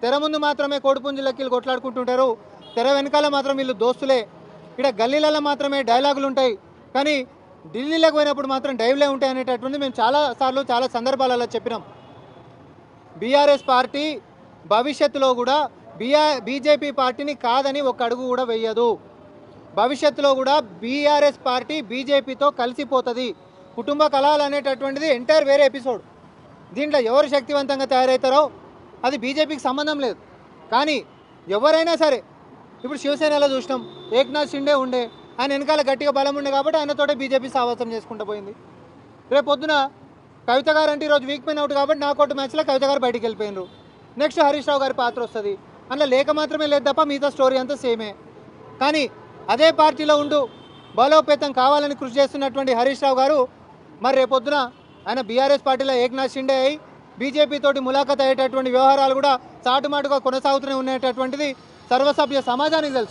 తెర ముందు మాత్రమే కోడిపుంజు లెక్కలు కొట్లాడుకుంటుంటారు, తెర వెనకాల మాత్రం వీళ్ళు దోస్తులే. ఇక్కడ గల్లీలలో మాత్రమే డైలాగులు ఉంటాయి, కానీ ఢిల్లీలోకి పోయినప్పుడు మాత్రం డైవ్లే ఉంటాయి అనేటటువంటి మేము చాలాసార్లు చాలా సందర్భాలలో చెప్పినాం. బీఆర్ఎస్ పార్టీ భవిష్యత్తులో కూడా బీజేపీ పార్టీని కాదని ఒక అడుగు కూడా వేయదు. భవిష్యత్తులో కూడా బీఆర్ఎస్ పార్టీ బీజేపీతో కలిసిపోతుంది. కుటుంబ కలహాలు అనేటటువంటిది ఎంటైర్ వేరే ఎపిసోడ్. దీంట్లో ఎవరు శక్తివంతంగా తయారవుతారో అది బీజేపీకి సంబంధం లేదు. కానీ ఎవరైనా సరే, ఇప్పుడు శివసేనలో చూసినాం, ఏక్నాథ్ షిండే ఉండే, ఆయన వెనకాల గట్టిగా బలం ఉండే కాబట్టి ఆయనతోటే బీజేపీ సావాసం చేసుకుంటూ పోయింది. రేపు పొద్దున కవిత గారు అంటే ఈరోజు వీక్ పోయిన అవుట్ కాబట్టి నాకౌట్ మ్యాచ్లో కవిత గారు బయటికి వెళ్ళిపోయినారు. నెక్స్ట్ హరీష్ రావు గారి పాత్ర వస్తుంది. అందులో లేక మాత్రమే లేదు తప్ప మిగతా స్టోరీ అంతా సేమే. కానీ అదే పార్టీలో ఉండు బలోపేతం కావాలని కృషి చేస్తున్నటువంటి హరీష్ రావు గారు మరి రేపొద్దున ఆయన బీఆర్ఎస్ పార్టీలో ఏక్నాథ్ షిండే అయి బీజేపీ తోటి ములాఖత్ అయ్యేటటువంటి వ్యవహారాలు కూడా చాటుమాటుగా కొనసాగుతూనే ఉండేటటువంటిది సర్వసభ్య సమాజానికి తెలుసు.